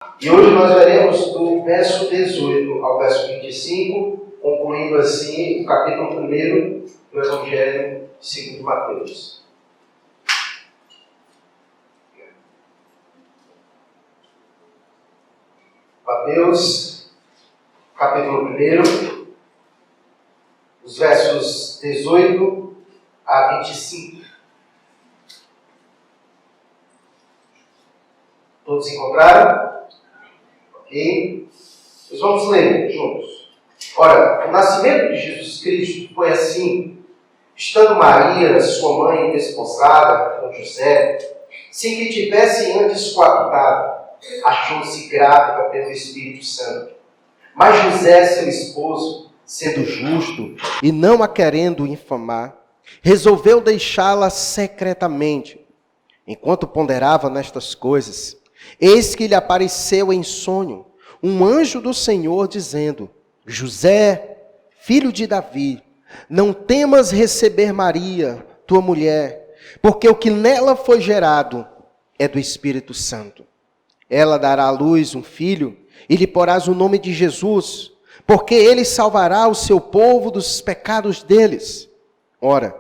E hoje nós veremos do verso 18 ao verso 25, concluindo assim o capítulo 1 do Evangelho segundo Mateus. Mateus, capítulo 1, os versos 18 a 25. Todos encontraram? Ok? Nós vamos ler juntos. Ora, o nascimento de Jesus Cristo foi assim: estando Maria, sua mãe, desposada com José, sem que tivesse antes coabitado, achou-se grávida pelo Espírito Santo. Mas José, seu esposo, sendo justo e não a querendo infamar, resolveu deixá-la secretamente. Enquanto ponderava nestas coisas, eis que lhe apareceu em sonho um anjo do Senhor, dizendo: José, filho de Davi, não temas receber Maria, tua mulher, porque o que nela foi gerado é do Espírito Santo. Ela dará à luz um filho, e lhe porás o nome de Jesus, porque ele salvará o seu povo dos pecados deles. Ora,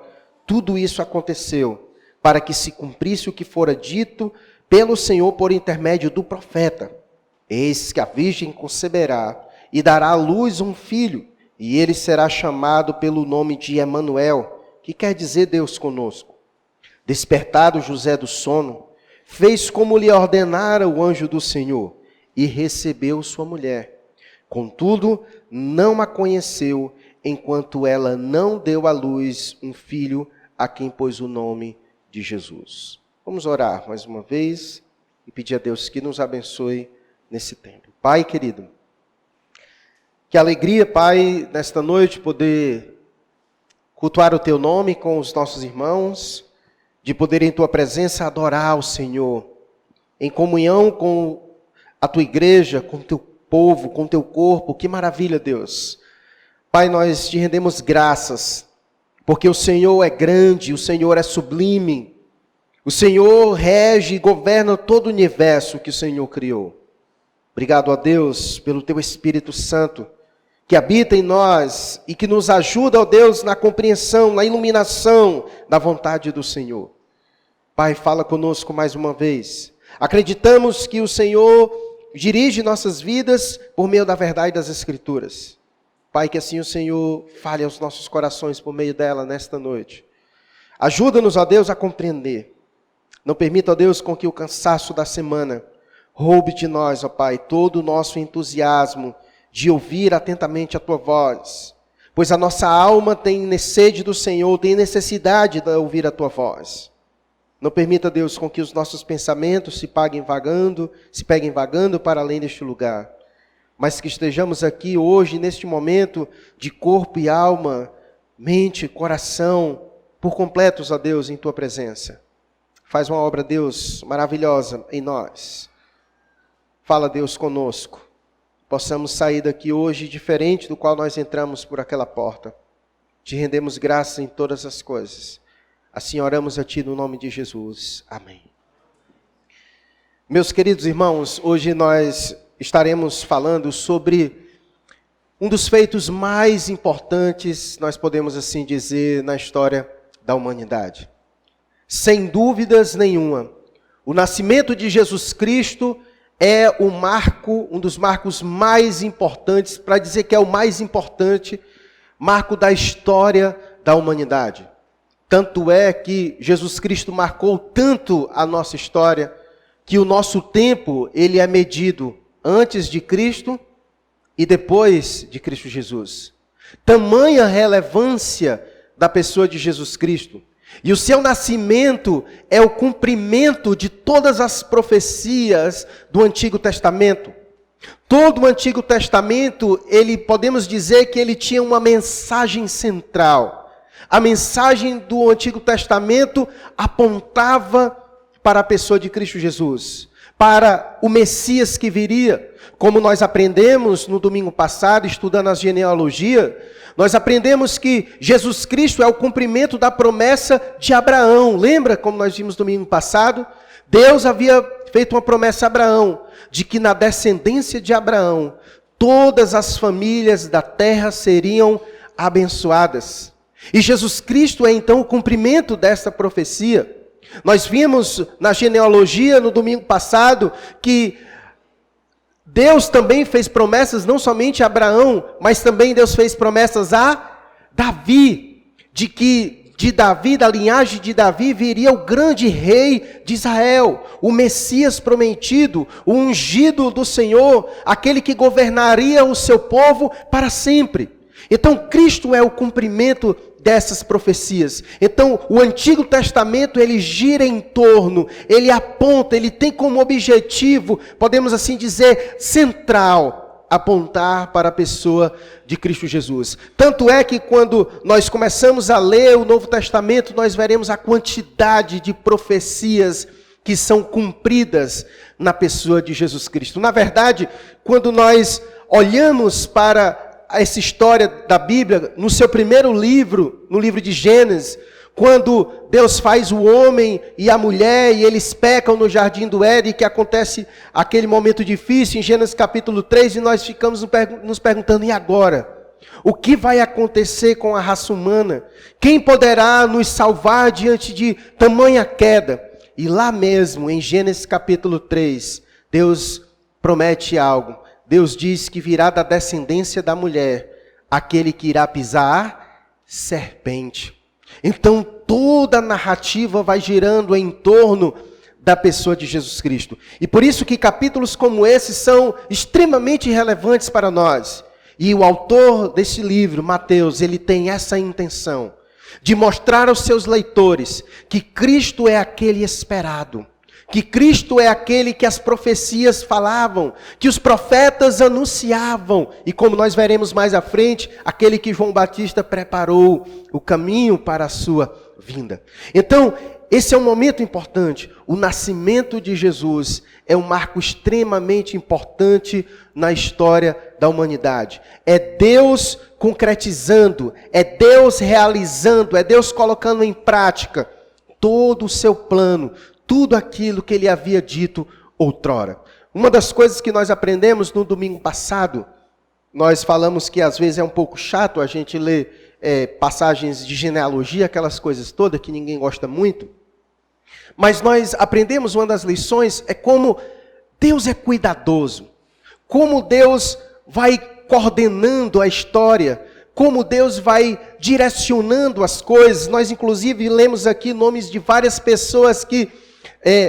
tudo isso aconteceu para que se cumprisse o que fora dito pelo Senhor por intermédio do profeta. Eis que a virgem conceberá e dará à luz um filho, e ele será chamado pelo nome de Emanuel, que quer dizer Deus conosco. Despertado José do sono, fez como lhe ordenara o anjo do Senhor, e recebeu sua mulher. Contudo, não a conheceu, enquanto ela não deu à luz um filho, a quem pôs o nome de Jesus. Vamos orar mais uma vez e pedir a Deus que nos abençoe nesse tempo. Pai querido, que alegria, Pai, nesta noite poder cultuar o Teu nome com os nossos irmãos, de poder em Tua presença adorar o Senhor, em comunhão com a Tua igreja, com o Teu povo, com o Teu corpo. Que maravilha, Deus. Pai, nós te rendemos graças, porque o Senhor é grande, o Senhor é sublime, o Senhor rege e governa todo o universo que o Senhor criou. Obrigado a Deus pelo Teu Espírito Santo, que habita em nós e que nos ajuda, ó Deus, na compreensão, na iluminação da vontade do Senhor. Pai, fala conosco mais uma vez. Acreditamos que o Senhor dirige nossas vidas por meio da verdade das Escrituras. Pai, que assim o Senhor fale aos nossos corações por meio dela nesta noite. Ajuda-nos, ó Deus, a compreender. Não permita, ó Deus, com que o cansaço da semana roube de nós, ó Pai, todo o nosso entusiasmo de ouvir atentamente a Tua voz. Pois a nossa alma tem sede do Senhor, tem necessidade de ouvir a Tua voz. Não permita, Deus, com que os nossos pensamentos se peguem vagando para além deste lugar. Mas que estejamos aqui hoje, neste momento, de corpo e alma, mente, coração, por completos, ó Deus, em Tua presença. Faz uma obra, Deus, maravilhosa em nós. Fala, Deus, conosco. Possamos sair daqui hoje diferente do qual nós entramos por aquela porta. Te rendemos graça em todas as coisas. Assim oramos a Ti no nome de Jesus. Amém. Meus queridos irmãos, hoje nós estaremos falando sobre um dos feitos mais importantes, nós podemos assim dizer, na história da humanidade. Sem dúvidas nenhuma, o nascimento de Jesus Cristo é o marco, um dos marcos mais importantes, para dizer que é o mais importante, marco da história da humanidade. Tanto é que Jesus Cristo marcou tanto a nossa história, que o nosso tempo, ele é medido antes de Cristo e depois de Cristo Jesus. Tamanha relevância da pessoa de Jesus Cristo. E o seu nascimento é o cumprimento de todas as profecias do Antigo Testamento. Todo o Antigo Testamento, podemos dizer que ele tinha uma mensagem central. A mensagem do Antigo Testamento apontava para a pessoa de Cristo Jesus, para o Messias que viria. Como nós aprendemos no domingo passado, estudando a genealogia, nós aprendemos que Jesus Cristo é o cumprimento da promessa de Abraão. Lembra como nós vimos domingo passado? Deus havia feito uma promessa a Abraão. de que na descendência de Abraão, todas as famílias da terra seriam abençoadas. E Jesus Cristo é então o cumprimento dessa profecia. Nós vimos na genealogia no domingo passado que Deus também fez promessas não somente a Abraão, mas também Deus fez promessas a Davi, de que de Davi, da linhagem de Davi, viria o grande rei de Israel, o Messias prometido, o ungido do Senhor, aquele que governaria o seu povo para sempre. Então Cristo é o cumprimento dessas profecias. Então o Antigo Testamento ele gira em torno, ele aponta, ele tem como objetivo, podemos assim dizer, central, apontar para a pessoa de Cristo Jesus. Tanto é que quando nós começamos a ler o Novo Testamento, nós veremos a quantidade de profecias que são cumpridas na pessoa de Jesus Cristo. Na verdade, quando nós olhamos para essa história da Bíblia, no seu primeiro livro, no livro de Gênesis, quando Deus faz o homem e a mulher e eles pecam no jardim do Éden, que acontece aquele momento difícil em Gênesis capítulo 3, e nós ficamos nos perguntando, e agora? O que vai acontecer com a raça humana? Quem poderá nos salvar diante de tamanha queda? E lá mesmo, em Gênesis capítulo 3, Deus promete algo. Deus diz que virá da descendência da mulher aquele que irá pisar serpente. Então toda a narrativa vai girando em torno da pessoa de Jesus Cristo. E por isso que capítulos como esse são extremamente relevantes para nós. E o autor desse livro, Mateus, ele tem essa intenção de mostrar aos seus leitores que Cristo é aquele esperado. Que Cristo é aquele que as profecias falavam, que os profetas anunciavam, e como nós veremos mais à frente, aquele que João Batista preparou o caminho para a sua vinda. Então, esse é um momento importante. O nascimento de Jesus é um marco extremamente importante na história da humanidade. É Deus concretizando, é Deus realizando, é Deus colocando em prática todo o seu plano, tudo aquilo que ele havia dito outrora. Uma das coisas que nós aprendemos no domingo passado, nós falamos que às vezes é um pouco chato a gente ler passagens de genealogia, aquelas coisas todas que ninguém gosta muito, mas nós aprendemos, uma das lições é como Deus é cuidadoso, como Deus vai coordenando a história, como Deus vai direcionando as coisas. Nós inclusive lemos aqui nomes de várias pessoas que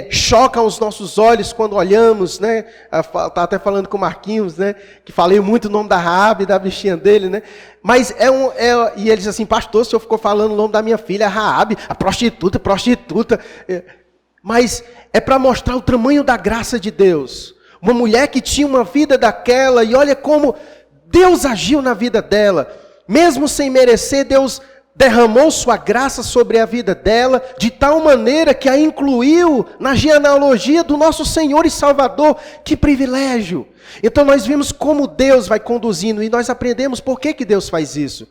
chocam os nossos olhos quando olhamos, né? Estava até falando com o Marquinhos, né? Que falei muito o nome da Raabe, da bichinha dele, né? Mas e ele diz assim, pastor, o senhor ficou falando o nome da minha filha, Raabe, a prostituta. Mas é para mostrar o tamanho da graça de Deus. Uma mulher que tinha uma vida daquela, e olha como Deus agiu na vida dela. Mesmo sem merecer, Deus derramou sua graça sobre a vida dela, de tal maneira que a incluiu na genealogia do nosso Senhor e Salvador. Que privilégio! Então nós vimos como Deus vai conduzindo, e nós aprendemos por que Deus faz isso.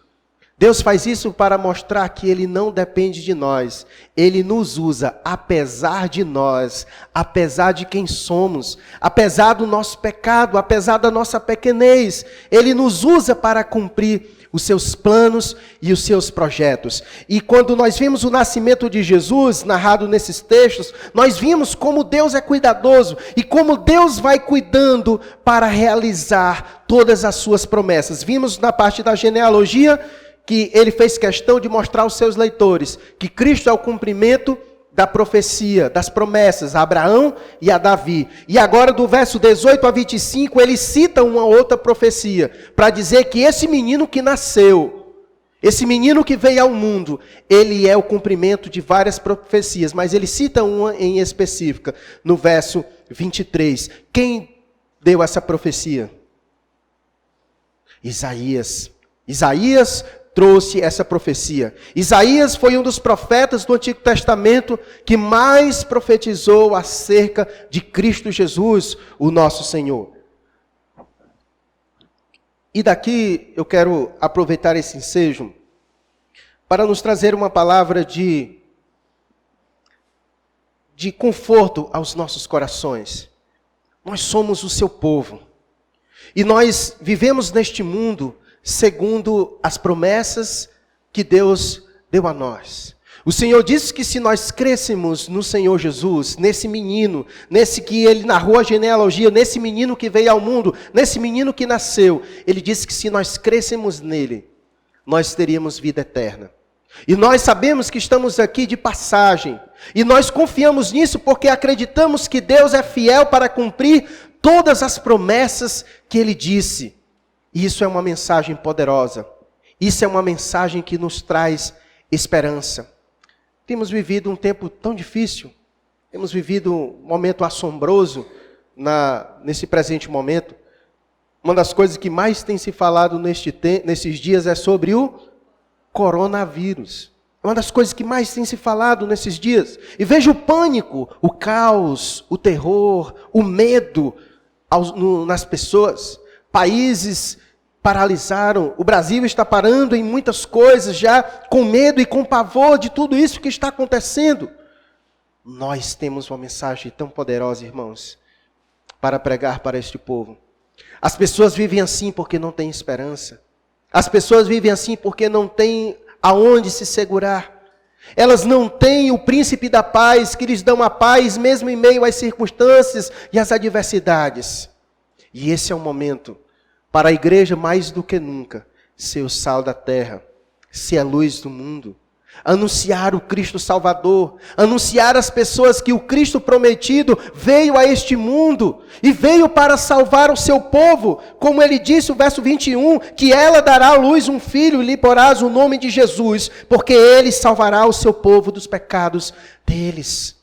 Deus faz isso para mostrar que Ele não depende de nós. Ele nos usa apesar de nós, apesar de quem somos, apesar do nosso pecado, apesar da nossa pequenez. Ele nos usa para cumprir os seus planos e os seus projetos. E quando nós vimos o nascimento de Jesus, narrado nesses textos, nós vimos como Deus é cuidadoso e como Deus vai cuidando para realizar todas as suas promessas. Vimos na parte da genealogia que ele fez questão de mostrar aos seus leitores que Cristo é o cumprimento da profecia, das promessas a Abraão e a Davi. E agora do verso 18 a 25, ele cita uma outra profecia, para dizer que esse menino que nasceu, esse menino que veio ao mundo, ele é o cumprimento de várias profecias, mas ele cita uma em específica, no verso 23. Quem deu essa profecia? Isaías. Isaías trouxe essa profecia. Isaías foi um dos profetas do Antigo Testamento que mais profetizou acerca de Cristo Jesus, o nosso Senhor. E daqui eu quero aproveitar esse ensejo para nos trazer uma palavra de conforto aos nossos corações. Nós somos o seu povo. E nós vivemos neste mundo segundo as promessas que Deus deu a nós. O Senhor disse que se nós crescêssemos no Senhor Jesus, nesse menino, nesse que Ele narrou a genealogia, nesse menino que veio ao mundo, nesse menino que nasceu, Ele disse que se nós crescêssemos nele, nós teríamos vida eterna. E nós sabemos que estamos aqui de passagem. E nós confiamos nisso porque acreditamos que Deus é fiel para cumprir todas as promessas que Ele disse. E isso é uma mensagem poderosa. Isso é uma mensagem que nos traz esperança. Temos vivido um tempo tão difícil. Temos vivido um momento assombroso nesse presente momento. Uma das coisas que mais tem se falado nesses dias é sobre o coronavírus. É uma das coisas que mais tem se falado nesses dias. E veja o pânico, o caos, o terror, o medo nas pessoas. Países paralisaram. O Brasil está parando em muitas coisas já, com medo e com pavor de tudo isso que está acontecendo. Nós temos uma mensagem tão poderosa, irmãos, para pregar para este povo. As pessoas vivem assim porque não têm esperança. As pessoas vivem assim porque não têm aonde se segurar. Elas não têm o príncipe da paz, que lhes dão a paz mesmo em meio às circunstâncias e às adversidades. E esse é o momento para a igreja mais do que nunca ser o sal da terra, ser a luz do mundo, anunciar o Cristo Salvador, anunciar às pessoas que o Cristo prometido veio a este mundo e veio para salvar o seu povo, como ele disse, o verso 21, que ela dará à luz um filho e lhe porás o nome de Jesus, porque ele salvará o seu povo dos pecados deles.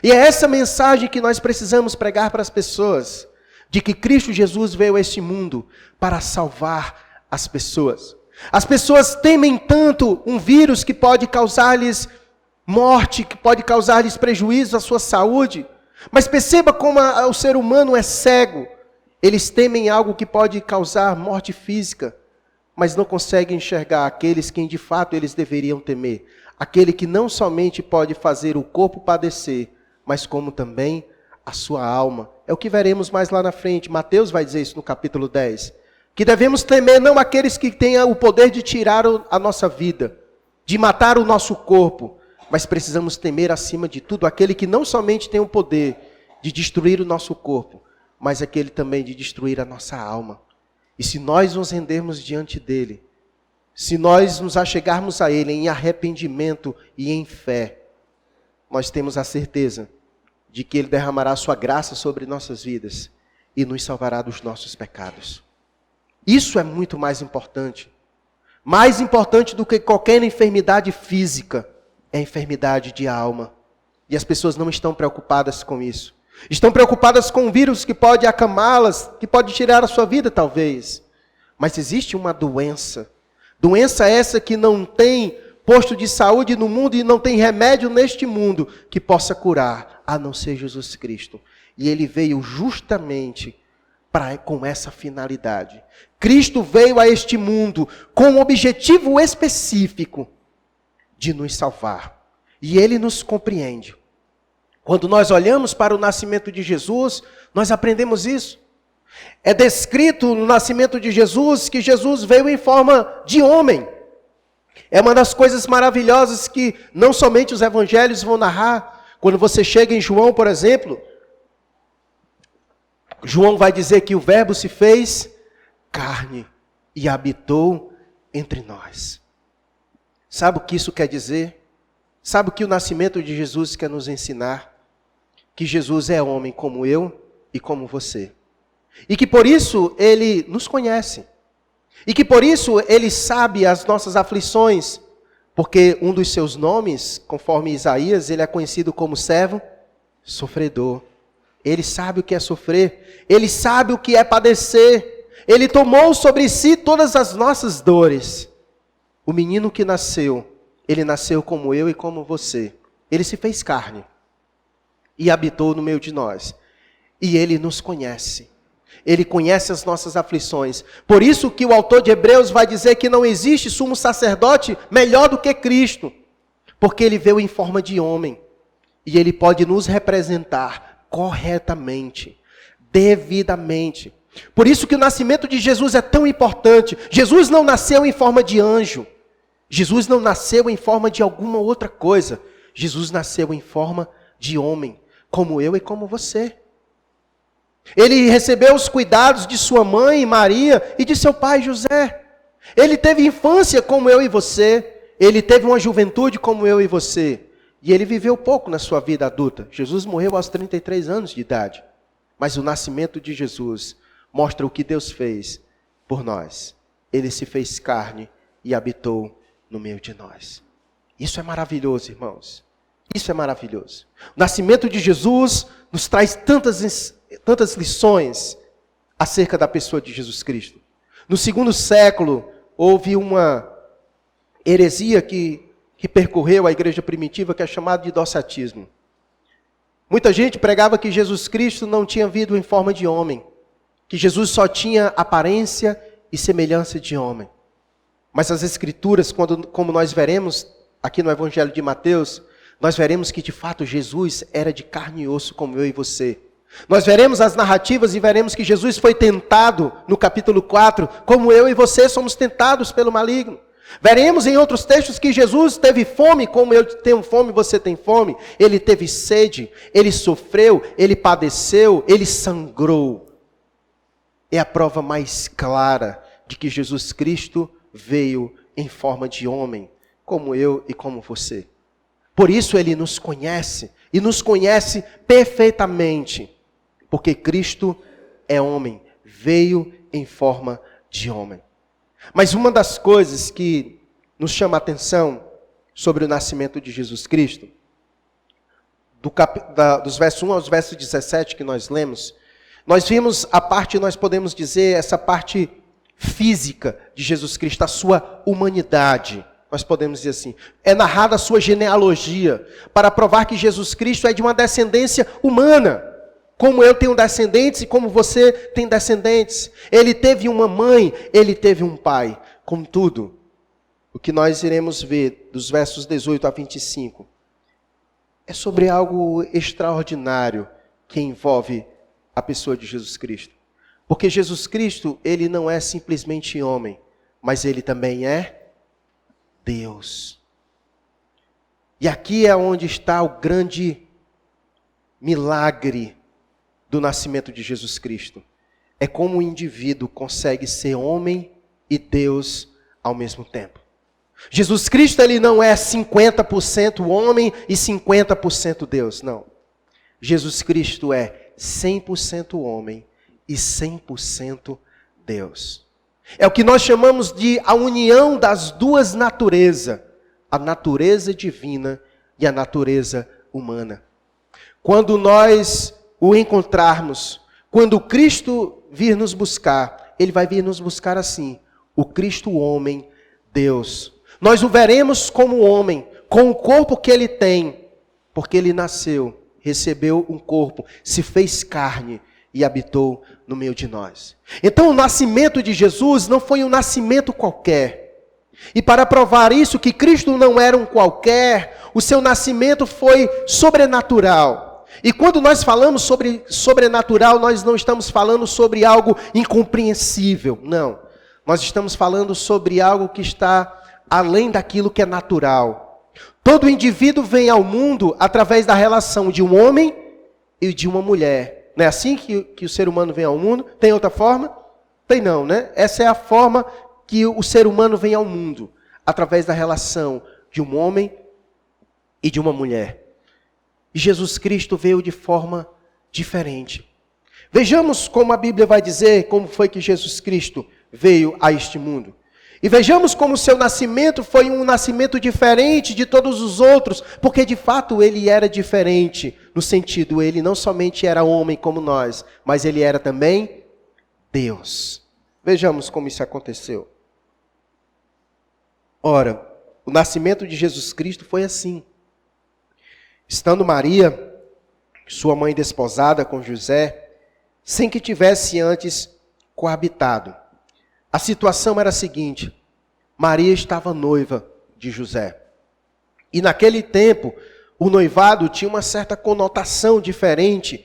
E é essa mensagem que nós precisamos pregar para as pessoas, de que Cristo Jesus veio a este mundo para salvar as pessoas. As pessoas temem tanto um vírus que pode causar-lhes morte, que pode causar-lhes prejuízo à sua saúde. Mas perceba como o ser humano é cego. Eles temem algo que pode causar morte física, mas não conseguem enxergar aqueles que de fato eles deveriam temer. Aquele que não somente pode fazer o corpo padecer, mas como também a sua alma. É o que veremos mais lá na frente. Mateus vai dizer isso no capítulo 10. Que devemos temer não aqueles que tenham o poder de tirar a nossa vida, de matar o nosso corpo, mas precisamos temer acima de tudo aquele que não somente tem o poder de destruir o nosso corpo, mas aquele também de destruir a nossa alma. E se nós nos rendermos diante dele, se nós nos achegarmos a ele em arrependimento e em fé, nós temos a certeza de que ele derramará a sua graça sobre nossas vidas e nos salvará dos nossos pecados. Isso é muito mais importante. Mais importante do que qualquer enfermidade física é a enfermidade de alma. E as pessoas não estão preocupadas com isso. Estão preocupadas com um vírus que pode acamá-las, que pode tirar a sua vida talvez. Mas existe uma doença. Doença essa que não tem posto de saúde no mundo e não tem remédio neste mundo que possa curar, a não ser Jesus Cristo. E ele veio justamente com essa finalidade. Cristo veio a este mundo com um objetivo específico de nos salvar. E ele nos compreende. Quando nós olhamos para o nascimento de Jesus, nós aprendemos isso. É descrito no nascimento de Jesus que Jesus veio em forma de homem. É uma das coisas maravilhosas que não somente os evangelhos vão narrar. Quando você chega em João, por exemplo, João vai dizer que o verbo se fez carne e habitou entre nós. Sabe o que isso quer dizer? Sabe o que o nascimento de Jesus quer nos ensinar? Que Jesus é homem como eu e como você. E que por isso ele nos conhece. E que por isso ele sabe as nossas aflições. Porque um dos seus nomes, conforme Isaías, ele é conhecido como servo sofredor. Ele sabe o que é sofrer. Ele sabe o que é padecer. Ele tomou sobre si todas as nossas dores. O menino que nasceu, ele nasceu como eu e como você. Ele se fez carne e habitou no meio de nós. E ele nos conhece. Ele conhece as nossas aflições. Por isso que o autor de Hebreus vai dizer que não existe sumo sacerdote melhor do que Cristo. Porque ele veio em forma de homem. E ele pode nos representar corretamente, devidamente. Por isso que o nascimento de Jesus é tão importante. Jesus não nasceu em forma de anjo. Jesus não nasceu em forma de alguma outra coisa. Jesus nasceu em forma de homem, como eu e como você. Ele recebeu os cuidados de sua mãe, Maria, e de seu pai, José. Ele teve infância como eu e você. Ele teve uma juventude como eu e você. E ele viveu pouco na sua vida adulta. Jesus morreu aos 33 anos de idade. Mas o nascimento de Jesus mostra o que Deus fez por nós. Ele se fez carne e habitou no meio de nós. Isso é maravilhoso, irmãos. Isso é maravilhoso. O nascimento de Jesus nos traz tantas lições acerca da pessoa de Jesus Cristo. No segundo século, houve uma heresia que percorreu a igreja primitiva, que é chamada de docetismo. Muita gente pregava que Jesus Cristo não tinha vindo em forma de homem, que Jesus só tinha aparência e semelhança de homem. Mas as Escrituras, como nós veremos aqui no Evangelho de Mateus, nós veremos que de fato Jesus era de carne e osso como eu e você. Nós veremos as narrativas e veremos que Jesus foi tentado no capítulo 4, como eu e você somos tentados pelo maligno. Veremos em outros textos que Jesus teve fome, como eu tenho fome, você tem fome. Ele teve sede, ele sofreu, ele padeceu, ele sangrou. É a prova mais clara de que Jesus Cristo veio em forma de homem, como eu e como você. Por isso ele nos conhece, e nos conhece perfeitamente, porque Cristo é homem, veio em forma de homem. Mas uma das coisas que nos chama a atenção sobre o nascimento de Jesus Cristo, dos versos 1 aos versos 17 que nós lemos, nós vimos a parte, nós podemos dizer, essa parte física de Jesus Cristo, a sua humanidade. Nós podemos dizer assim, é narrada a sua genealogia, para provar que Jesus Cristo é de uma descendência humana, como eu tenho descendentes e como você tem descendentes. Ele teve uma mãe, ele teve um pai. Contudo, o que nós iremos ver dos versos 18 a 25 é sobre algo extraordinário que envolve a pessoa de Jesus Cristo. Porque Jesus Cristo, ele não é simplesmente homem, mas ele também é Deus. E aqui é onde está o grande milagre do nascimento de Jesus Cristo. É como o indivíduo consegue ser homem e Deus ao mesmo tempo. Jesus Cristo, ele não é 50% homem e 50% Deus, não. Jesus Cristo é 100% homem e 100% Deus. É o que nós chamamos de a união das duas naturezas, a natureza divina e a natureza humana. Quando nós o encontrarmos, quando Cristo vir nos buscar, ele vai vir nos buscar assim, o Cristo homem, Deus. Nós o veremos como homem, com o corpo que ele tem, porque ele nasceu, recebeu um corpo, se fez carne e habitou no meio de nós. Então o nascimento de Jesus não foi um nascimento qualquer. E para provar isso, que Cristo não era um qualquer, o seu nascimento foi sobrenatural. E quando nós falamos sobre sobrenatural, nós não estamos falando sobre algo incompreensível, não. Nós estamos falando sobre algo que está além daquilo que é natural. Todo indivíduo vem ao mundo através da relação de um homem e de uma mulher. Não é assim que o ser humano vem ao mundo? Tem outra forma? Tem não, né? Essa é a forma que o ser humano vem ao mundo, através da relação de um homem e de uma mulher. E Jesus Cristo veio de forma diferente. Vejamos como a Bíblia vai dizer como foi que Jesus Cristo veio a este mundo. E vejamos como o seu nascimento foi um nascimento diferente de todos os outros, porque de fato ele era diferente, no sentido, ele não somente era homem como nós, mas ele era também Deus. Vejamos como isso aconteceu. Ora, o nascimento de Jesus Cristo foi assim. Estando Maria, sua mãe desposada com José, sem que tivesse antes coabitado. A situação era a seguinte: Maria estava noiva de José. E naquele tempo, o noivado tinha uma certa conotação diferente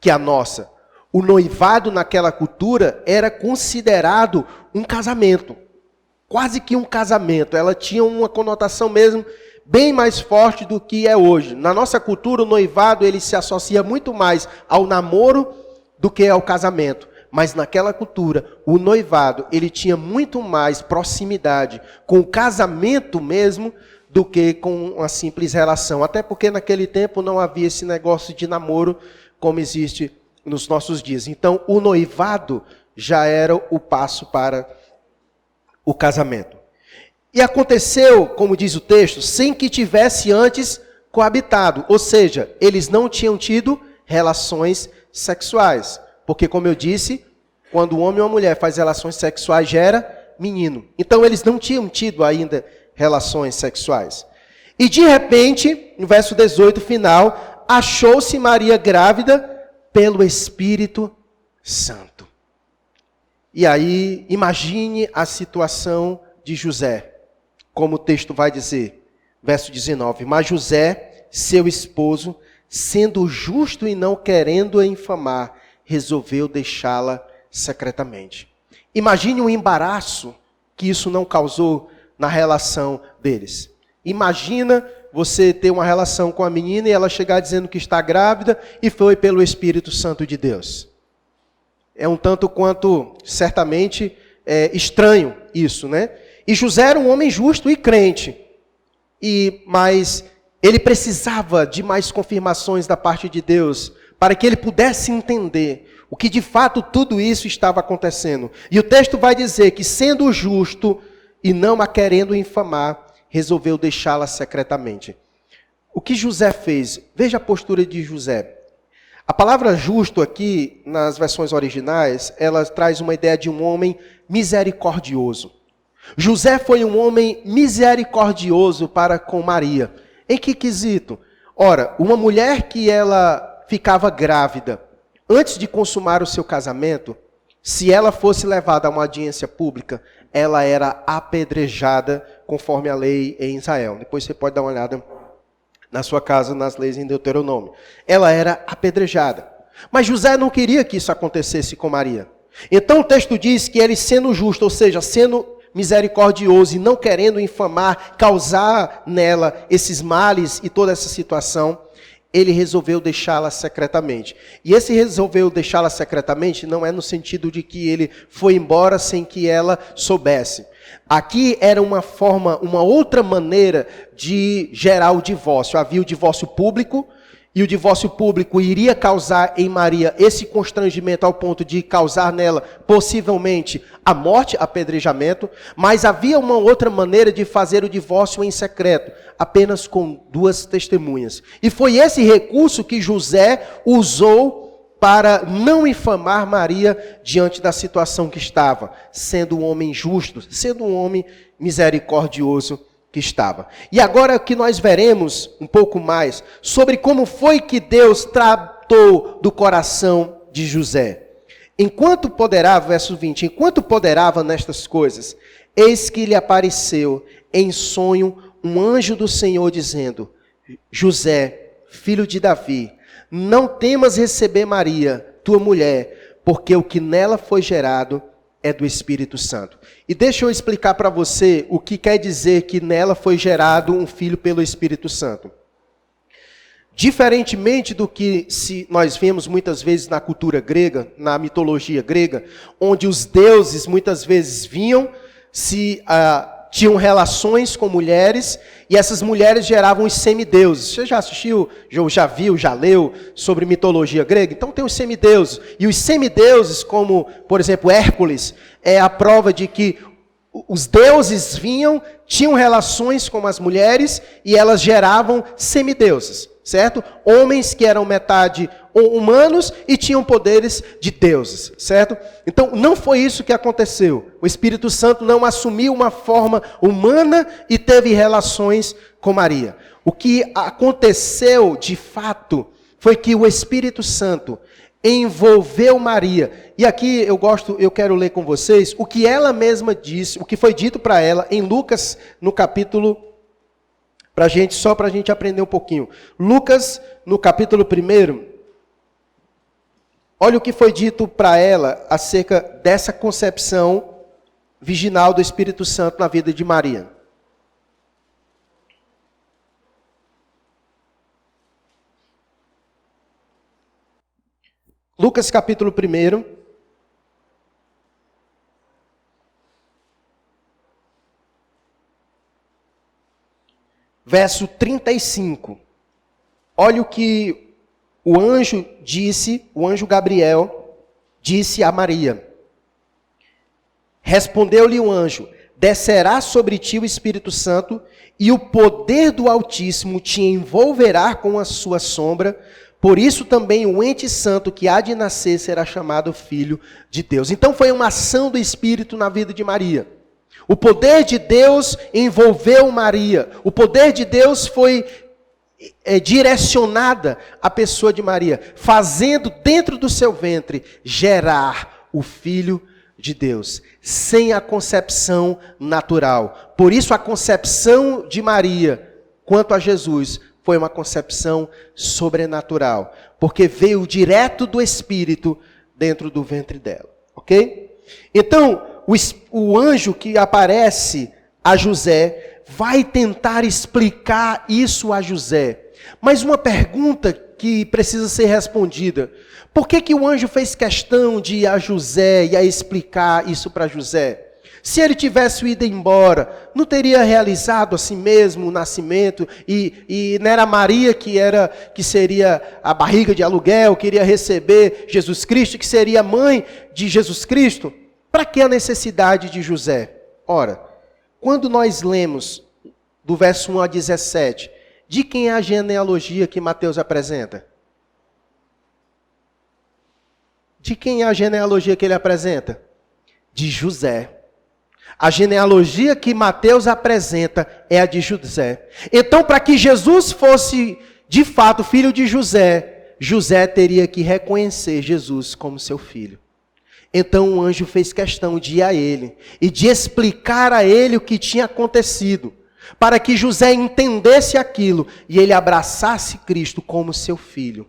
que a nossa. O noivado naquela cultura era considerado um casamento. Quase que um casamento. Ela tinha uma conotação mesmo bem mais forte do que é hoje. Na nossa cultura, o noivado ele se associa muito mais ao namoro do que ao casamento. Mas naquela cultura, o noivado ele tinha muito mais proximidade com o casamento mesmo do que com uma simples relação. Até porque naquele tempo não havia esse negócio de namoro como existe nos nossos dias. Então, o noivado já era o passo para o casamento. E aconteceu, como diz o texto, sem que tivesse antes coabitado. Ou seja, eles não tinham tido relações sexuais. Porque, como eu disse, quando um homem ou uma mulher faz relações sexuais, gera menino. Então, eles não tinham tido ainda relações sexuais. E, de repente, no verso 18 final, achou-se Maria grávida pelo Espírito Santo. E aí, imagine a situação de José, como o texto vai dizer, verso 19. Mas José, seu esposo, sendo justo e não querendo infamar, resolveu deixá-la secretamente. Imagine o embaraço que isso não causou na relação deles. Imagina você ter uma relação com a menina e ela chegar dizendo que está grávida e foi pelo Espírito Santo de Deus. É um tanto quanto, certamente, estranho isso, né? E José era um homem justo e crente, mas ele precisava de mais confirmações da parte de Deus para que ele pudesse entender o que de fato tudo isso estava acontecendo. E o texto vai dizer que, sendo justo e não a querendo infamar, resolveu deixá-la secretamente. O que José fez? Veja a postura de José. A palavra justo aqui, nas versões originais, ela traz uma ideia de um homem misericordioso. José foi um homem misericordioso para com Maria. Em que quesito? Ora, uma mulher que ela ficava grávida, antes de consumar o seu casamento, se ela fosse levada a uma audiência pública, ela era apedrejada conforme a lei em Israel. Depois você pode dar uma olhada na sua casa, nas leis em Deuteronômio. Ela era apedrejada. Mas José não queria que isso acontecesse com Maria. Então o texto diz que ele, sendo justo, ou seja, sendo misericordioso e não querendo infamar, causar nela esses males e toda essa situação, ele resolveu deixá-la secretamente. E esse resolveu deixá-la secretamente não é no sentido de que ele foi embora sem que ela soubesse. Aqui era uma outra maneira de gerar o divórcio. Havia o divórcio público, e o divórcio público iria causar em Maria esse constrangimento ao ponto de causar nela, possivelmente, a morte, apedrejamento. Mas havia uma outra maneira de fazer o divórcio em secreto, apenas com 2 testemunhas. E foi esse recurso que José usou para não infamar Maria diante da situação que estava, sendo um homem justo, sendo um homem misericordioso que estava. E agora que nós veremos um pouco mais sobre como foi que Deus tratou do coração de José. Enquanto poderava, verso 20, enquanto poderava nestas coisas, eis que lhe apareceu em sonho um anjo do Senhor dizendo: José, filho de Davi, não temas receber Maria, tua mulher, porque o que nela foi gerado é do Espírito Santo. E deixa eu explicar para você o que quer dizer que nela foi gerado um filho pelo Espírito Santo. Diferentemente do que nós vemos muitas vezes na cultura grega, na mitologia grega, onde os deuses muitas vezes vinham, tinham relações com mulheres, e essas mulheres geravam os semideuses. Você já assistiu, já viu, já leu sobre mitologia grega? Então tem os semideuses. E os semideuses, como, por exemplo, Hércules, é a prova de que os deuses vinham, tinham relações com as mulheres, e elas geravam semideuses, certo? Homens que eram metade humanos e tinham poderes de deuses, certo? Então, não foi isso que aconteceu. O Espírito Santo não assumiu uma forma humana e teve relações com Maria. O que aconteceu, de fato, foi que o Espírito Santo envolveu Maria. E aqui eu quero ler com vocês o que ela mesma disse, o que foi dito para ela em Lucas, no capítulo, só para a gente aprender um pouquinho. Lucas, no capítulo 1, olha o que foi dito para ela acerca dessa concepção virginal do Espírito Santo na vida de Maria. Lucas capítulo 1. Verso 35. Olha o que o anjo Gabriel disse a Maria. Respondeu-lhe o anjo: descerá sobre ti o Espírito Santo, e o poder do Altíssimo te envolverá com a sua sombra. Por isso também o ente santo que há de nascer será chamado Filho de Deus. Então foi uma ação do Espírito na vida de Maria. O poder de Deus envolveu Maria. O poder de Deus foi direcionada à pessoa de Maria, fazendo dentro do seu ventre gerar o Filho de Deus, sem a concepção natural. Por isso a concepção de Maria, quanto a Jesus, foi uma concepção sobrenatural, porque veio direto do Espírito dentro do ventre dela, ok? Então, o anjo que aparece a José vai tentar explicar isso a José. Mas uma pergunta que precisa ser respondida: por que o anjo fez questão de ir a José e a explicar isso para José? Se ele tivesse ido embora, não teria realizado assim mesmo o nascimento, e não era Maria que seria a barriga de aluguel, que iria receber Jesus Cristo, que seria mãe de Jesus Cristo? Para que a necessidade de José? Ora, quando nós lemos do verso 1 a 17, de quem é a genealogia que Mateus apresenta? De quem é a genealogia que ele apresenta? De José. A genealogia que Mateus apresenta é a de José. Então, para que Jesus fosse, de fato, filho de José, José teria que reconhecer Jesus como seu filho. Então, o anjo fez questão de ir a ele e de explicar a ele o que tinha acontecido, para que José entendesse aquilo e ele abraçasse Cristo como seu filho.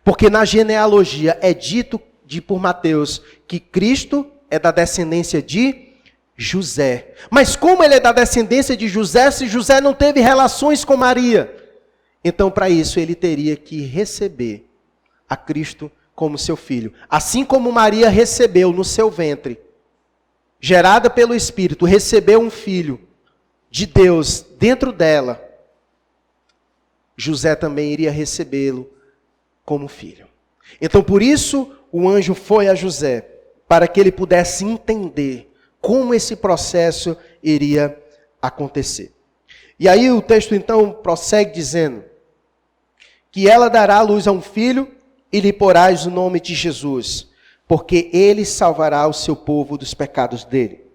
Porque na genealogia é dito por Mateus que Cristo é da descendência de José. Mas como ele é da descendência de José, se José não teve relações com Maria, então para isso ele teria que receber a Cristo como seu filho. Assim como Maria recebeu no seu ventre, gerada pelo Espírito, recebeu um filho de Deus dentro dela, José também iria recebê-lo como filho. Então por isso o anjo foi a José, para que ele pudesse entender como esse processo iria acontecer. E aí o texto então prossegue dizendo que ela dará à luz a um filho e lhe porás o nome de Jesus, porque ele salvará o seu povo dos pecados dele.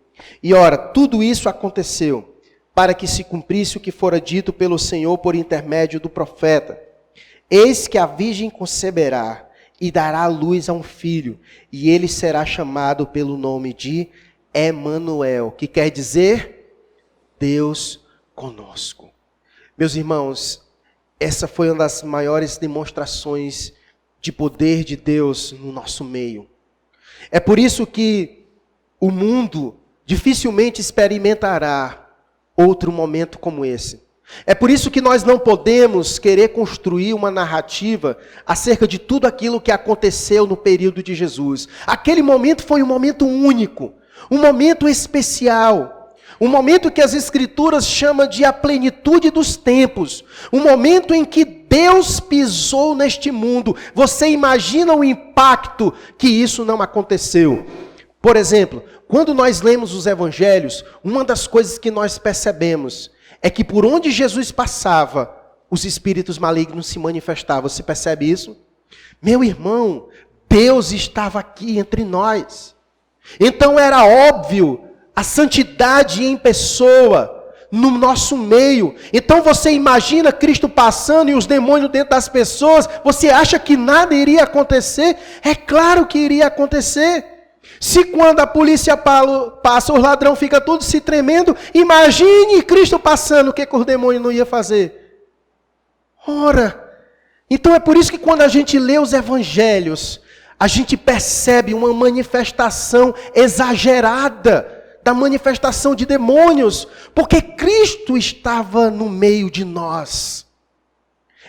E ora, tudo isso aconteceu para que se cumprisse o que fora dito pelo Senhor por intermédio do profeta. Eis que a virgem conceberá e dará à luz a um filho, e ele será chamado pelo nome de Emanuel, que quer dizer Deus conosco. Meus irmãos, essa foi uma das maiores demonstrações de poder de Deus no nosso meio. É por isso que o mundo dificilmente experimentará outro momento como esse. É por isso que nós não podemos querer construir uma narrativa acerca de tudo aquilo que aconteceu no período de Jesus. Aquele momento foi um momento único, um momento especial, um momento que as Escrituras chamam de a plenitude dos tempos, um momento em que Deus pisou neste mundo. Você imagina o impacto que isso não aconteceu? Por exemplo, quando nós lemos os Evangelhos, uma das coisas que nós percebemos é que por onde Jesus passava, os espíritos malignos se manifestavam. Você percebe isso? Meu irmão, Deus estava aqui entre nós. Então era óbvio a santidade em pessoa no nosso meio. Então você imagina Cristo passando e os demônios dentro das pessoas. Você acha que nada iria acontecer? É claro que iria acontecer. Se quando a polícia passa, o ladrão fica todo se tremendo, imagine Cristo passando, o que os demônios não iam fazer? Ora, Então é por isso que quando a gente lê os evangelhos, a gente percebe uma manifestação exagerada da manifestação de demônios, porque Cristo estava no meio de nós.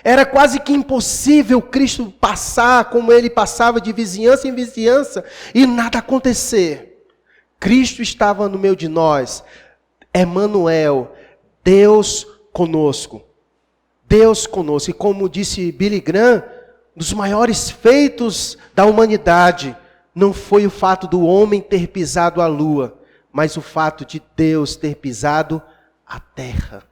Era quase que impossível Cristo passar como ele passava de vizinhança em vizinhança e nada acontecer. Cristo estava no meio de nós. Emmanuel, Deus conosco. Deus conosco. E como disse Billy Graham, um dos maiores feitos da humanidade não foi o fato do homem ter pisado a lua, mas o fato de Deus ter pisado a terra.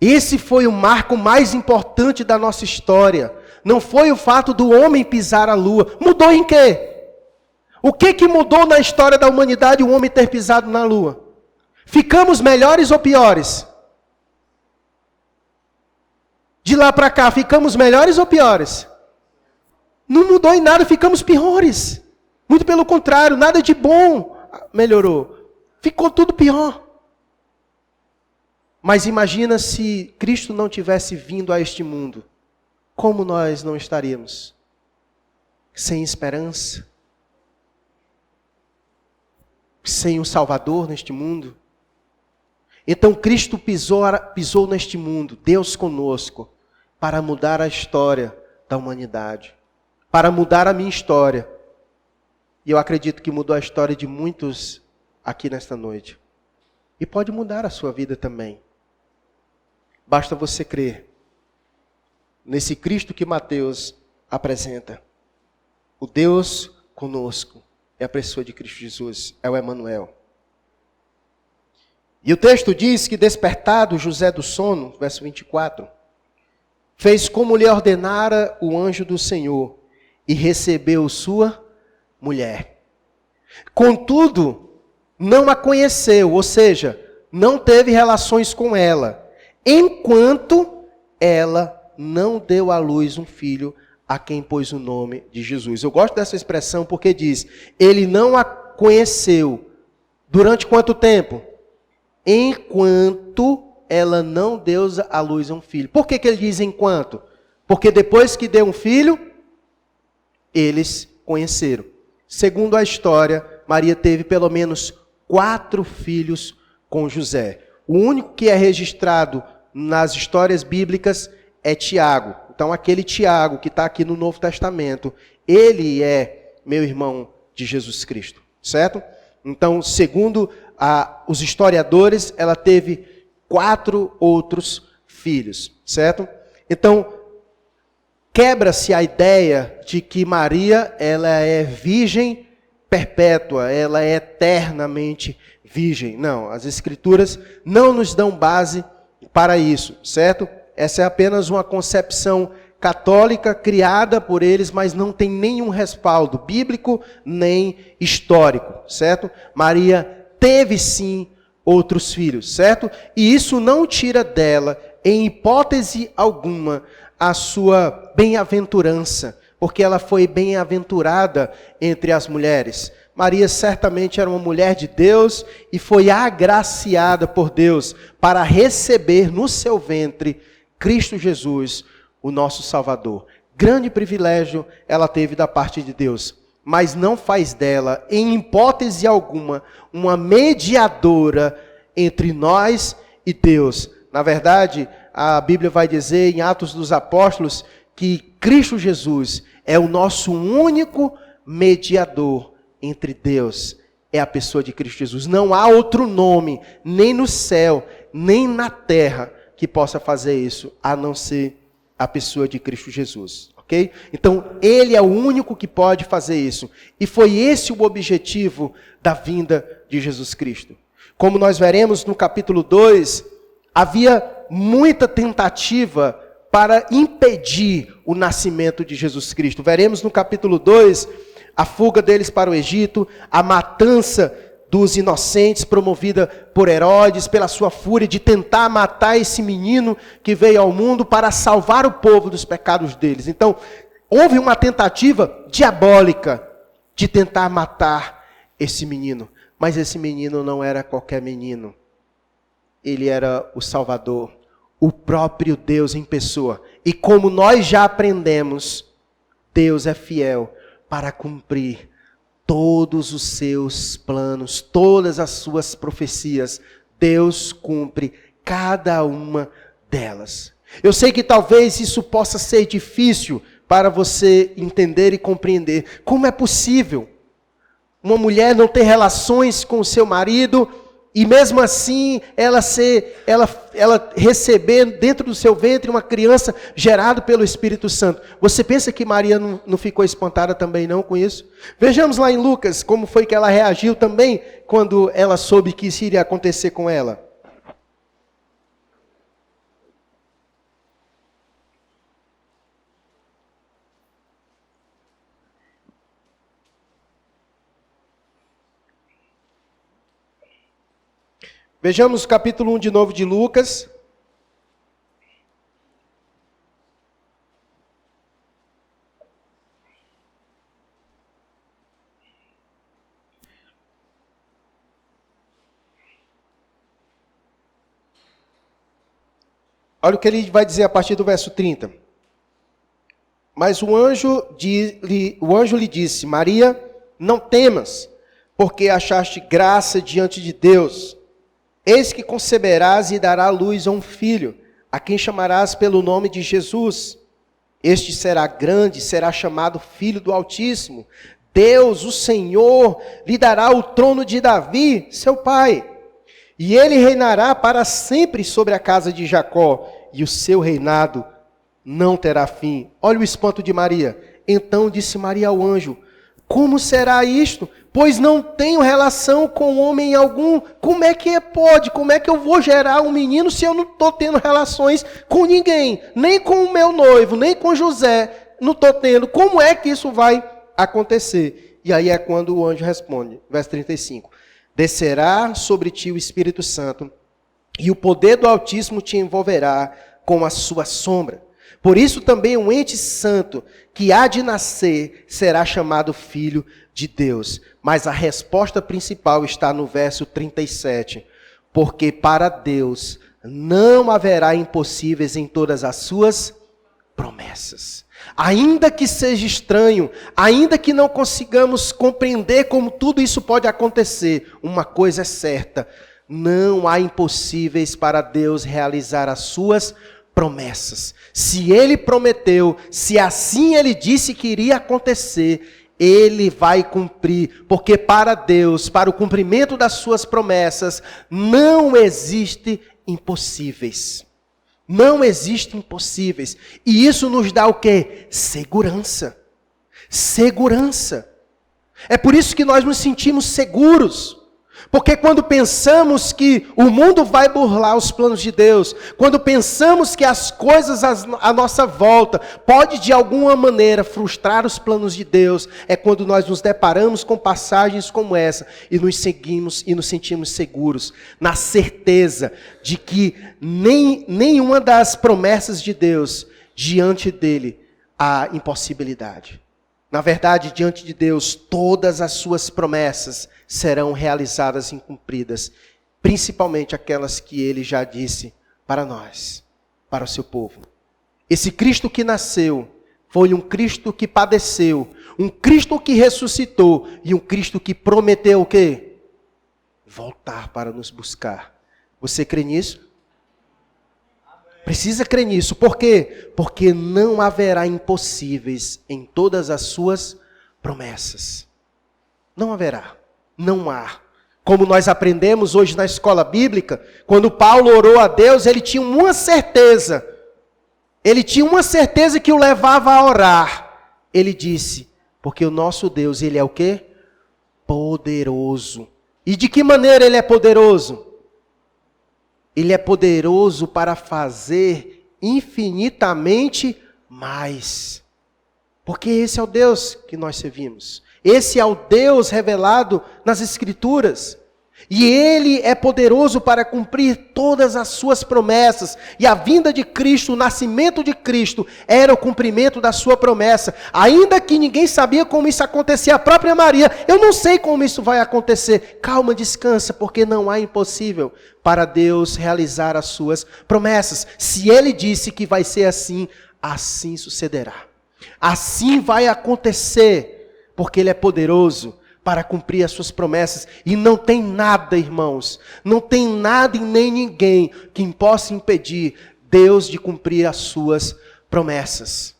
Esse foi o marco mais importante da nossa história. Não foi o fato do homem pisar a lua. Mudou em quê? O que mudou na história da humanidade o homem ter pisado na lua? Ficamos melhores ou piores? De lá para cá, ficamos melhores ou piores? Não mudou em nada, ficamos piores. Muito pelo contrário, nada de bom melhorou. Ficou tudo pior. Mas imagina se Cristo não tivesse vindo a este mundo. Como nós não estaríamos? Sem esperança? Sem um Salvador neste mundo? Então Cristo pisou neste mundo, Deus conosco, para mudar a história da humanidade. Para mudar a minha história. E eu acredito que mudou a história de muitos aqui nesta noite. E pode mudar a sua vida também. Basta você crer nesse Cristo que Mateus apresenta. O Deus conosco é a pessoa de Cristo Jesus, é o Emmanuel. E o texto diz que despertado José do sono, verso 24, fez como lhe ordenara o anjo do Senhor e recebeu sua mulher. Contudo, não a conheceu, ou seja, não teve relações com ela, enquanto ela não deu à luz um filho a quem pôs o nome de Jesus. Eu gosto dessa expressão porque diz, ele não a conheceu. Durante quanto tempo? Enquanto ela não deu à luz um filho. Por que ele diz enquanto? Porque depois que deu um filho, eles conheceram. Segundo a história, Maria teve pelo menos 4 filhos com José. O único que é registrado nas histórias bíblicas é Tiago. Então, aquele Tiago que está aqui no Novo Testamento, ele é meu irmão de Jesus Cristo, certo? Então, segundo os historiadores, ela teve 4 outros filhos, certo? Então, quebra-se a ideia de que Maria, ela é virgem perpétua, ela é eternamente virgem. Não, as Escrituras não nos dão base para isso, certo? Essa é apenas uma concepção católica criada por eles, mas não tem nenhum respaldo bíblico nem histórico, certo? Maria teve sim outros filhos, certo? E isso não tira dela, em hipótese alguma, a sua bem-aventurança, porque ela foi bem-aventurada entre as mulheres. Maria certamente era uma mulher de Deus e foi agraciada por Deus para receber no seu ventre Cristo Jesus, o nosso Salvador. Grande privilégio ela teve da parte de Deus, mas não faz dela, em hipótese alguma, uma mediadora entre nós e Deus. Na verdade, a Bíblia vai dizer em Atos dos Apóstolos que Cristo Jesus é o nosso único mediador entre Deus, é a pessoa de Cristo Jesus. Não há outro nome, nem no céu, nem na terra, que possa fazer isso, a não ser a pessoa de Cristo Jesus. Ok? Então, ele é o único que pode fazer isso. E foi esse o objetivo da vinda de Jesus Cristo. Como nós veremos no capítulo 2, havia muita tentativa para impedir o nascimento de Jesus Cristo. Veremos no capítulo 2 a fuga deles para o Egito, a matança dos inocentes promovida por Herodes, pela sua fúria de tentar matar esse menino que veio ao mundo para salvar o povo dos pecados deles. Então, houve uma tentativa diabólica de tentar matar esse menino. Mas esse menino não era qualquer menino. Ele era o Salvador, o próprio Deus em pessoa. E como nós já aprendemos, Deus é fiel para cumprir todos os seus planos, todas as suas profecias. Deus cumpre cada uma delas. Eu sei que talvez isso possa ser difícil para você entender e compreender. Como é possível uma mulher não ter relações com o seu marido e mesmo assim ela receber dentro do seu ventre uma criança gerada pelo Espírito Santo? Você pensa que Maria não ficou espantada também não com isso? Vejamos lá em Lucas como foi que ela reagiu também quando ela soube que isso iria acontecer com ela. Vejamos o capítulo 1 de novo de Lucas. Olha o que ele vai dizer a partir do verso 30. Mas o anjo lhe disse: Maria, não temas, porque achaste graça diante de Deus. Eis que conceberás e dará à luz a um filho, a quem chamarás pelo nome de Jesus. Este será grande, será chamado Filho do Altíssimo. Deus, o Senhor, lhe dará o trono de Davi, seu pai. E ele reinará para sempre sobre a casa de Jacó, e o seu reinado não terá fim. Olha o espanto de Maria. Então disse Maria ao anjo: como será isto? Pois não tenho relação com homem algum. Como é que pode? Como é que eu vou gerar um menino se eu não estou tendo relações com ninguém? Nem com o meu noivo, nem com José. Não estou tendo. Como é que isso vai acontecer? E aí é quando o anjo responde. Verso 35. Descerá sobre ti o Espírito Santo, e o poder do Altíssimo te envolverá com a sua sombra. Por isso também um ente santo que há de nascer será chamado Filho de Deus. Mas a resposta principal está no verso 37. Porque para Deus não haverá impossíveis em todas as suas promessas. Ainda que seja estranho, ainda que não consigamos compreender como tudo isso pode acontecer, uma coisa é certa: não há impossíveis para Deus realizar as suas promessas. Se Ele prometeu, se assim Ele disse que iria acontecer, Ele vai cumprir, porque para Deus, para o cumprimento das suas promessas, não existe impossíveis. Não existe impossíveis. E isso nos dá o quê? Segurança. Segurança. É por isso que nós nos sentimos seguros. Porque quando pensamos que o mundo vai burlar os planos de Deus, quando pensamos que as coisas à nossa volta pode de alguma maneira frustrar os planos de Deus, é quando nós nos deparamos com passagens como essa e nos seguimos e nos sentimos seguros, na certeza de que nenhuma das promessas de Deus, diante dele, há impossibilidade. Na verdade, diante de Deus, todas as suas promessas serão realizadas e cumpridas, principalmente aquelas que Ele já disse para nós, para o seu povo. Esse Cristo que nasceu foi um Cristo que padeceu, um Cristo que ressuscitou e um Cristo que prometeu o quê? Voltar para nos buscar. Você crê nisso? Precisa crer nisso. Por quê? Porque não haverá impossíveis em todas as suas promessas. Não haverá. Não há. Como nós aprendemos hoje na escola bíblica, quando Paulo orou a Deus, ele tinha uma certeza. Ele tinha uma certeza que o levava a orar. Ele disse, porque o nosso Deus, Ele é o quê? Poderoso. E de que maneira Ele é poderoso? Ele é poderoso para fazer infinitamente mais. Porque esse é o Deus que nós servimos. Esse é o Deus revelado nas Escrituras. E Ele é poderoso para cumprir todas as suas promessas. E a vinda de Cristo, o nascimento de Cristo, era o cumprimento da sua promessa. Ainda que ninguém sabia como isso acontecia, a própria Maria, eu não sei como isso vai acontecer. Calma, descansa, porque não há impossível para Deus realizar as suas promessas. Se Ele disse que vai ser assim, assim sucederá. Assim vai acontecer, porque Ele é poderoso para cumprir as suas promessas. E não tem nada, irmãos, não tem nada e nem ninguém que possa impedir Deus de cumprir as suas promessas.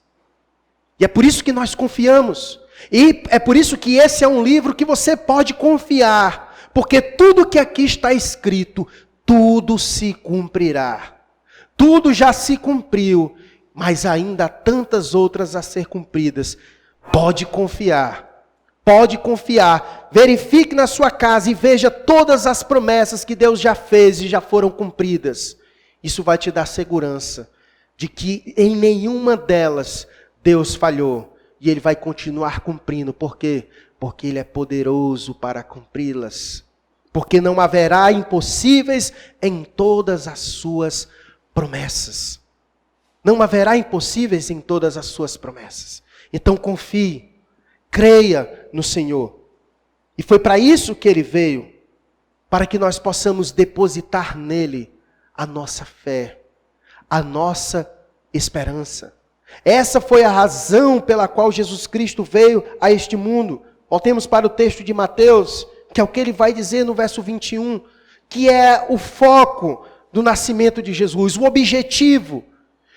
E é por isso que nós confiamos. E é por isso que esse é um livro que você pode confiar. Porque tudo que aqui está escrito, tudo se cumprirá. Tudo já se cumpriu, mas ainda há tantas outras a ser cumpridas. Pode confiar. Pode confiar. Verifique na sua casa e veja todas as promessas que Deus já fez e já foram cumpridas. Isso vai te dar segurança de que em nenhuma delas Deus falhou. E Ele vai continuar cumprindo. Por quê? Porque Ele é poderoso para cumpri-las. Porque não haverá impossíveis em todas as suas promessas. Não haverá impossíveis em todas as suas promessas. Então confie. Creia no Senhor. E foi para isso que Ele veio. Para que nós possamos depositar nele a nossa fé. A nossa esperança. Essa foi a razão pela qual Jesus Cristo veio a este mundo. Voltemos para o texto de Mateus, que é o que ele vai dizer no verso 21, que é o foco do nascimento de Jesus, o objetivo.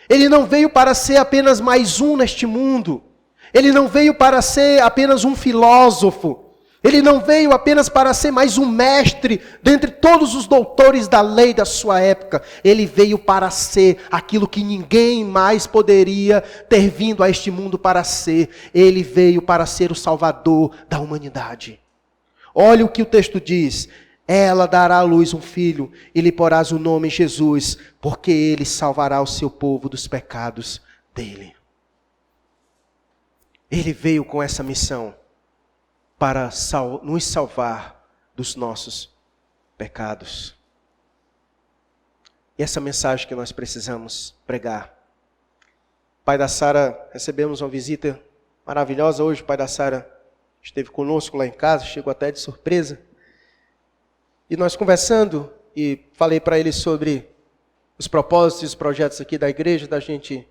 Ele não veio para ser apenas mais um neste mundo. Ele não veio para ser apenas um filósofo. Ele não veio apenas para ser mais um mestre dentre todos os doutores da lei da sua época. Ele veio para ser aquilo que ninguém mais poderia ter vindo a este mundo para ser. Ele veio para ser o Salvador da humanidade. Olha o que o texto diz. Ela dará à luz um filho e lhe porás o nome Jesus, porque ele salvará o seu povo dos pecados dele. Ele veio com essa missão para nos salvar dos nossos pecados. E essa mensagem que nós precisamos pregar. Pai da Sara, recebemos uma visita maravilhosa hoje. O pai da Sara esteve conosco lá em casa, chegou até de surpresa. E nós conversando, e falei para ele sobre os propósitos e os projetos aqui da igreja, da gente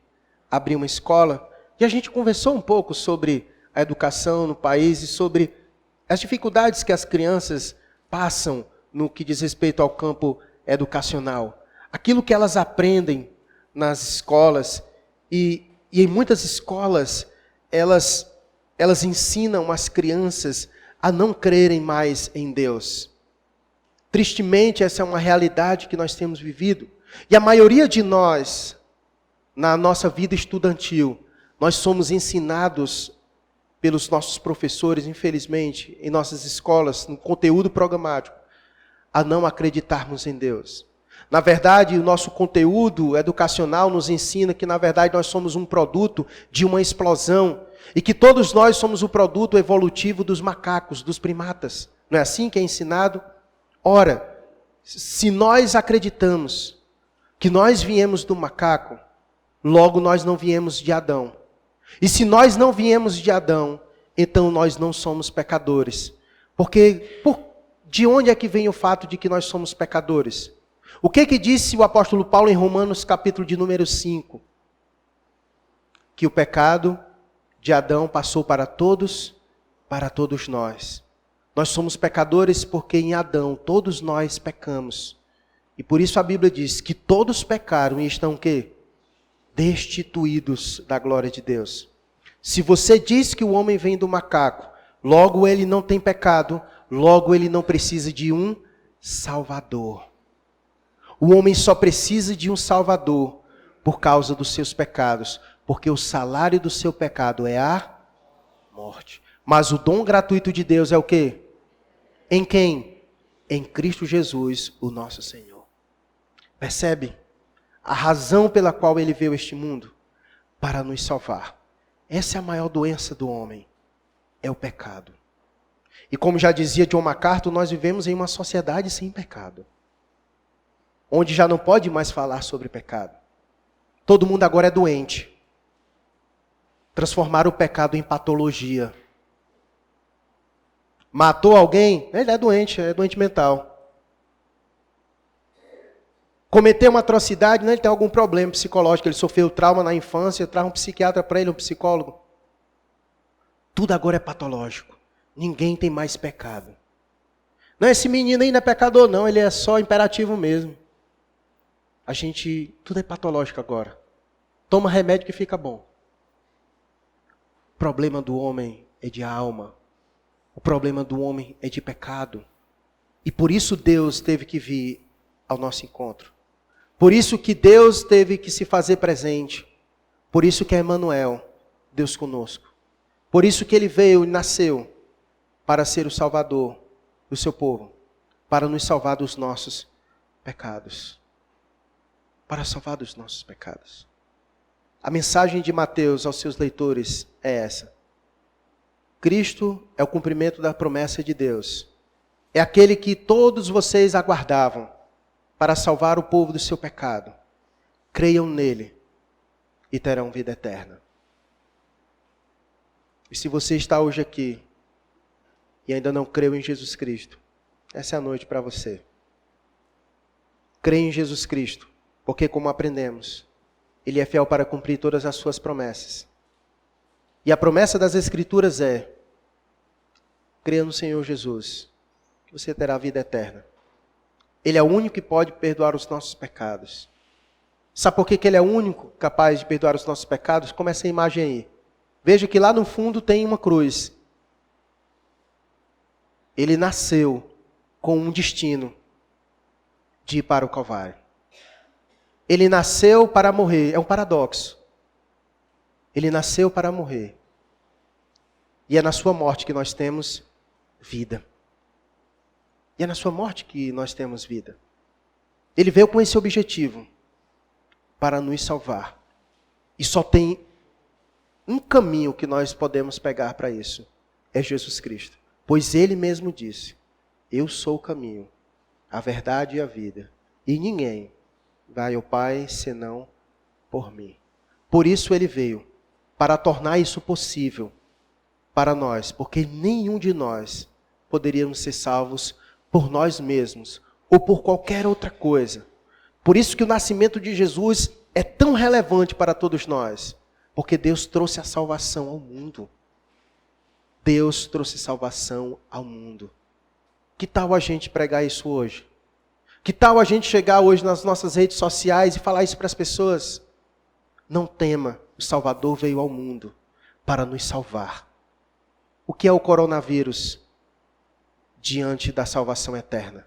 abrir uma escola. E a gente conversou um pouco sobre a educação no país e sobre as dificuldades que as crianças passam no que diz respeito ao campo educacional. Aquilo que elas aprendem nas escolas. E em muitas escolas, elas ensinam as crianças a não crerem mais em Deus. Tristemente, essa é uma realidade que nós temos vivido. E a maioria de nós, na nossa vida estudantil, nós somos ensinados pelos nossos professores, infelizmente, em nossas escolas, no conteúdo programático, a não acreditarmos em Deus. Na verdade, o nosso conteúdo educacional nos ensina que, na verdade, nós somos um produto de uma explosão e que todos nós somos o produto evolutivo dos macacos, dos primatas. Não é assim que é ensinado? Ora, se nós acreditamos que nós viemos do macaco, logo nós não viemos de Adão. E se nós não viemos de Adão, então nós não somos pecadores. Porque de onde é que vem o fato de que nós somos pecadores? O que disse o apóstolo Paulo em Romanos capítulo de número 5? Que o pecado de Adão passou para todos nós. Nós somos pecadores porque em Adão todos nós pecamos. E por isso a Bíblia diz que todos pecaram e estão o quê? Destituídos da glória de Deus. Se você diz que o homem vem do macaco, logo ele não tem pecado, logo ele não precisa de um Salvador. O homem só precisa de um Salvador por causa dos seus pecados, porque o salário do seu pecado é a morte. Mas o dom gratuito de Deus é o quê? Em quem? Em Cristo Jesus, o nosso Senhor. Percebe? A razão pela qual ele veio a este mundo, para nos salvar. Essa é a maior doença do homem, é o pecado. E como já dizia John MacArthur, nós vivemos em uma sociedade sem pecado. Onde já não pode mais falar sobre pecado. Todo mundo agora é doente. Transformaram o pecado em patologia. Matou alguém? Ele é doente mental. Cometeu uma atrocidade, né? Ele tem algum problema psicológico, ele sofreu trauma na infância, traz um psiquiatra para ele, um psicólogo. Tudo agora é patológico. Ninguém tem mais pecado. Não, esse menino aí não é pecador não, ele é só imperativo mesmo. Tudo é patológico agora. Toma remédio que fica bom. O problema do homem é de alma. O problema do homem é de pecado. E por isso Deus teve que vir ao nosso encontro. Por isso que Deus teve que se fazer presente. Por isso que é Emmanuel, Deus conosco. Por isso que Ele veio e nasceu para ser o Salvador do seu povo. Para nos salvar dos nossos pecados. Para salvar dos nossos pecados. A mensagem de Mateus aos seus leitores é essa. Cristo é o cumprimento da promessa de Deus. É aquele que todos vocês aguardavam para salvar o povo do seu pecado. Creiam nele e terão vida eterna. E se você está hoje aqui e ainda não creu em Jesus Cristo, essa é a noite para você. Creia em Jesus Cristo, porque como aprendemos, Ele é fiel para cumprir todas as suas promessas. E a promessa das Escrituras é: creia no Senhor Jesus, que você terá vida eterna. Ele é o único que pode perdoar os nossos pecados. Sabe por que Ele é o único capaz de perdoar os nossos pecados? Como essa imagem aí. Veja que lá no fundo tem uma cruz. Ele nasceu com um destino de ir para o Calvário. Ele nasceu para morrer. É um paradoxo. Ele nasceu para morrer. E é na sua morte que nós temos vida. E é na sua morte que nós temos vida. Ele veio com esse objetivo, para nos salvar. E só tem um caminho que nós podemos pegar para isso. É Jesus Cristo. Pois Ele mesmo disse: eu sou o caminho, a verdade e a vida. E ninguém vai ao Pai senão por mim. Por isso Ele veio, para tornar isso possível para nós. Porque nenhum de nós poderíamos ser salvos por nós mesmos ou por qualquer outra coisa. Por isso que o nascimento de Jesus é tão relevante para todos nós. Porque Deus trouxe a salvação ao mundo. Deus trouxe salvação ao mundo. Que tal a gente pregar isso hoje? Que tal a gente chegar hoje nas nossas redes sociais e falar isso para as pessoas? Não tema, o Salvador veio ao mundo para nos salvar. O que é o coronavírus diante da salvação eterna?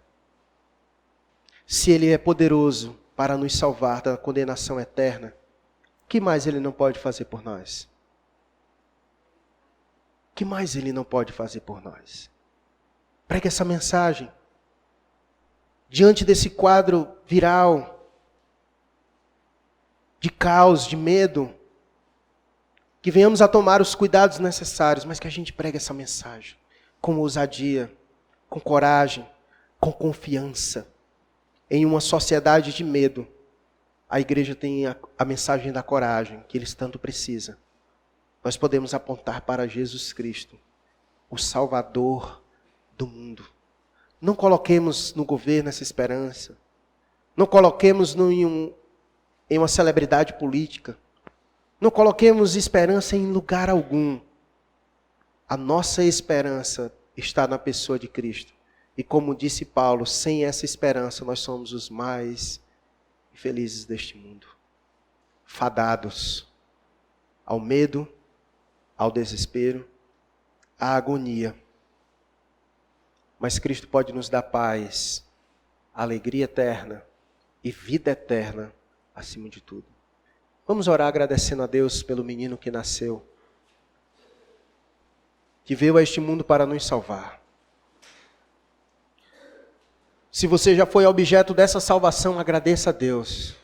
Se Ele é poderoso para nos salvar da condenação eterna, o que mais Ele não pode fazer por nós? O que mais Ele não pode fazer por nós? Pregue essa mensagem. Diante desse quadro viral, de caos, de medo, que venhamos a tomar os cuidados necessários, mas que a gente pregue essa mensagem com ousadia, com coragem, com confiança. Em uma sociedade de medo, a igreja tem a mensagem da coragem, que eles tanto precisam. Nós podemos apontar para Jesus Cristo, o Salvador do mundo. Não coloquemos no governo essa esperança. Não coloquemos em uma celebridade política. Não coloquemos esperança em lugar algum. A nossa esperança está na pessoa de Cristo. E como disse Paulo, sem essa esperança nós somos os mais infelizes deste mundo. Fadados ao medo, ao desespero, à agonia. Mas Cristo pode nos dar paz, alegria eterna e vida eterna acima de tudo. Vamos orar agradecendo a Deus pelo menino que nasceu, que veio a este mundo para nos salvar. Se você já foi objeto dessa salvação, agradeça a Deus.